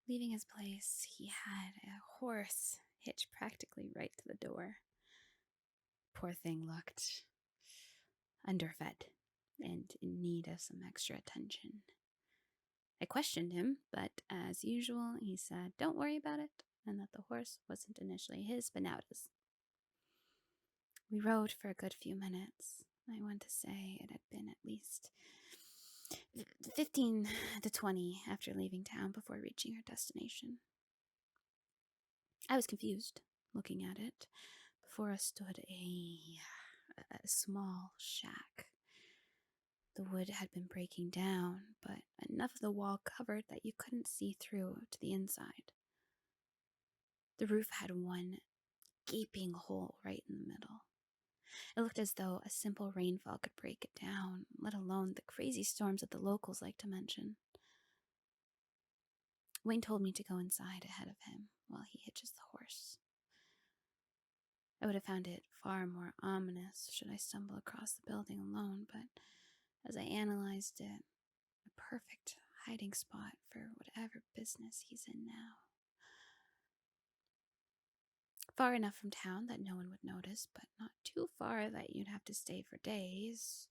Leaving his place, he had a horse hitched practically right to the door. Poor thing looked underfed and in need of some extra attention. I questioned him, but as usual, he said, "Don't worry about it," and that the horse wasn't initially his, but now it is. We rode for a good few minutes. I want to say it had been at least 15 to 20 after leaving town before reaching our destination. I was confused looking at it. Before us stood a small shack. The wood had been breaking down, but enough of the wall covered that you couldn't see through to the inside. The roof had one gaping hole right in the middle. It looked as though a simple rainfall could break it down, let alone the crazy storms that the locals like to mention. Wayne told me to go inside ahead of him while he hitches the horse. I would have found it far more ominous should I stumble across the building alone, but as I analyzed it, a perfect hiding spot for whatever business he's in now. Far enough from town that no one would notice, but not too far that you'd have to stay for days.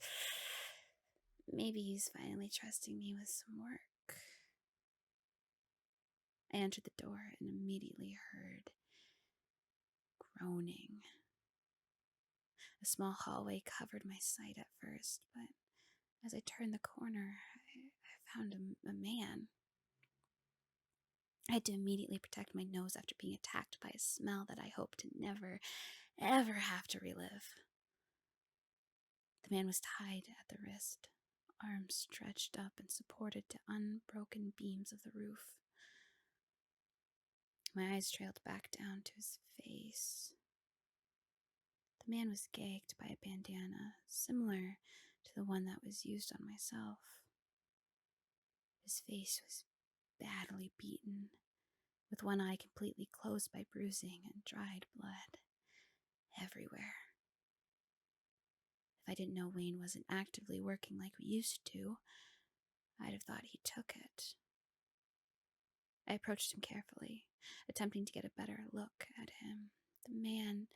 Maybe he's finally trusting me with some work. I entered the door and immediately heard groaning. A small hallway covered my sight at first, but as I turned the corner, I found a man. I had to immediately protect my nose after being attacked by a smell that I hoped to never, ever have to relive. The man was tied at the wrist, arms stretched up and supported to unbroken beams of the roof. My eyes trailed back down to his face. The man was gagged by a bandana, similar to the one that was used on myself. His face was badly beaten, with one eye completely closed by bruising and dried blood everywhere. If I didn't know Wayne wasn't actively working like we used to, I'd have thought he took it. I approached him carefully, attempting to get a better look at him. The man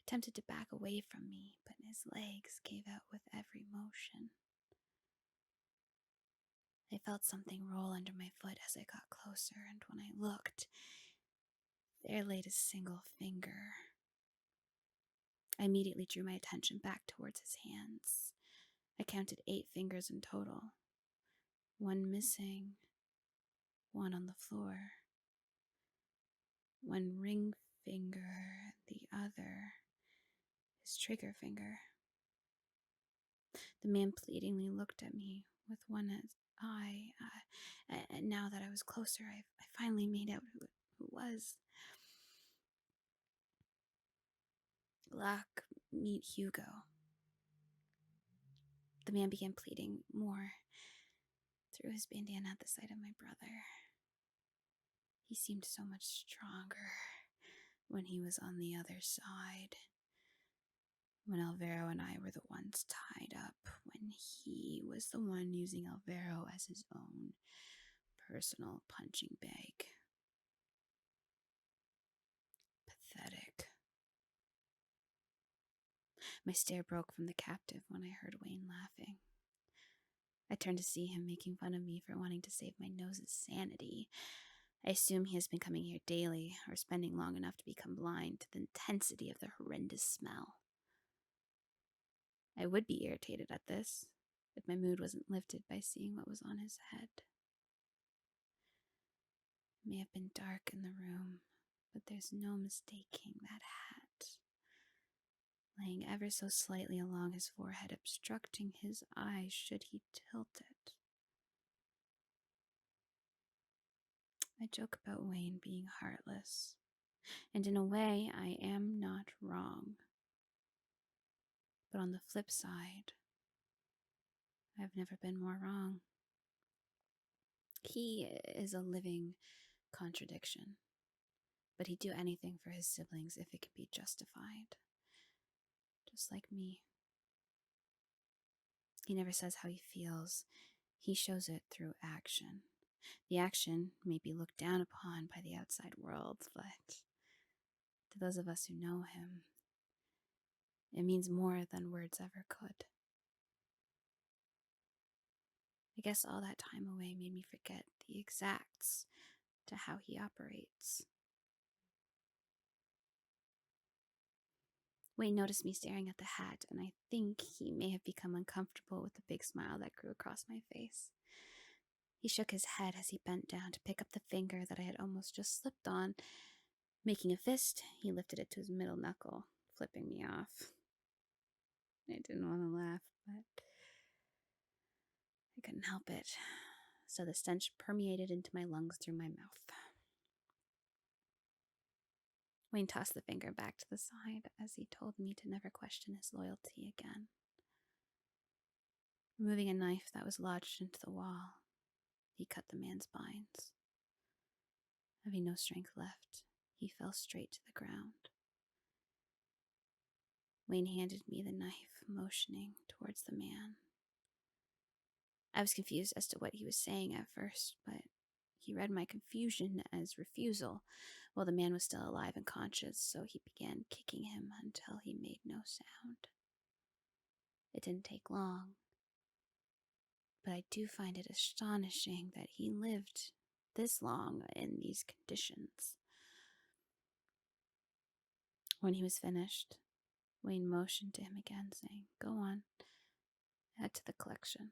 attempted to back away from me, but his legs gave out with every motion. I felt something roll under my foot as I got closer, and when I looked, there laid a single finger. I immediately drew my attention back towards his hands. I counted 8 fingers in total. 1 missing, 1 on the floor. 1 ring finger, the other his trigger finger. The man pleadingly looked at me with one eye, and now that I was closer, I finally made out who it was. Lach, meet Hugo. The man began pleading more through his bandana at the sight of my brother. He seemed so much stronger when he was on the other side. When Alvaro and I were the ones tied up, when he was the one using Alvaro as his own personal punching bag. Pathetic. My stare broke from the captive when I heard Wayne laughing. I turned to see him making fun of me for wanting to save my nose's sanity. I assume he has been coming here daily, or spending long enough to become blind to the intensity of the horrendous smell. I would be irritated at this, if my mood wasn't lifted by seeing what was on his head. It may have been dark in the room, but there's no mistaking that hat, laying ever so slightly along his forehead, obstructing his eyes should he tilt it. I joke about Wayne being heartless, and in a way I am not wrong. But on the flip side, I've never been more wrong. He is a living contradiction, but he'd do anything for his siblings if it could be justified. Just like me. He never says how he feels. He shows it through action. The action may be looked down upon by the outside world, but to those of us who know him, it means more than words ever could. I guess all that time away made me forget the exacts to how he operates. Wayne noticed me staring at the hat, and I think he may have become uncomfortable with the big smile that grew across my face. He shook his head as he bent down to pick up the finger that I had almost just slipped on. Making a fist, he lifted it to his middle knuckle, flipping me off. I didn't want to laugh, but I couldn't help it, so the stench permeated into my lungs through my mouth. Wayne tossed the finger back to the side as he told me to never question his loyalty again. Removing a knife that was lodged into the wall, he cut the man's binds. Having no strength left, he fell straight to the ground. Wayne handed me the knife, motioning towards the man. I was confused as to what he was saying at first, but he read my confusion as refusal, while the man was still alive and conscious, so he began kicking him until he made no sound. It didn't take long, but I do find it astonishing that he lived this long in these conditions. When he was finished, Wayne motioned to him again, saying, "Go on, head to the collection."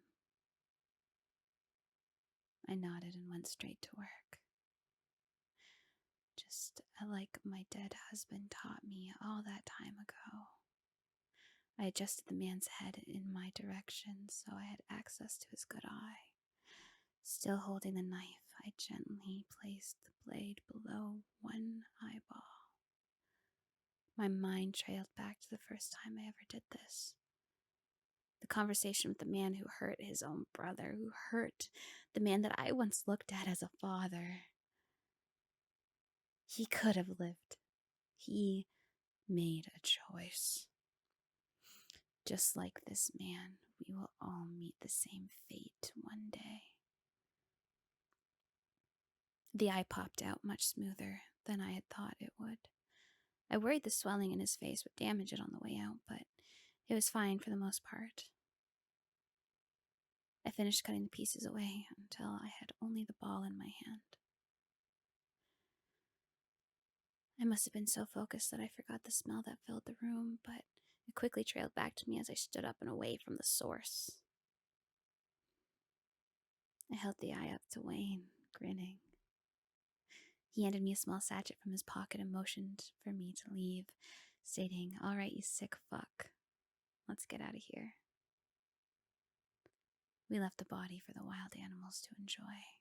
I nodded and went straight to work. Just like my dead husband taught me all that time ago. I adjusted the man's head in my direction so I had access to his good eye. Still holding the knife, I gently placed the blade below one eyeball. My mind trailed back to the first time I ever did this. The conversation with the man who hurt his own brother, who hurt the man that I once looked at as a father. He could have lived. He made a choice. Just like this man, we will all meet the same fate one day. The eye popped out much smoother than I had thought it would. I worried the swelling in his face would damage it on the way out, but it was fine for the most part. I finished cutting the pieces away until I had only the ball in my hand. I must have been so focused that I forgot the smell that filled the room, but it quickly trailed back to me as I stood up and away from the source. I held the eye up to Wayne, grinning. He handed me a small sachet from his pocket and motioned for me to leave, stating, "All right, you sick fuck. Let's get out of here." We left the body for the wild animals to enjoy.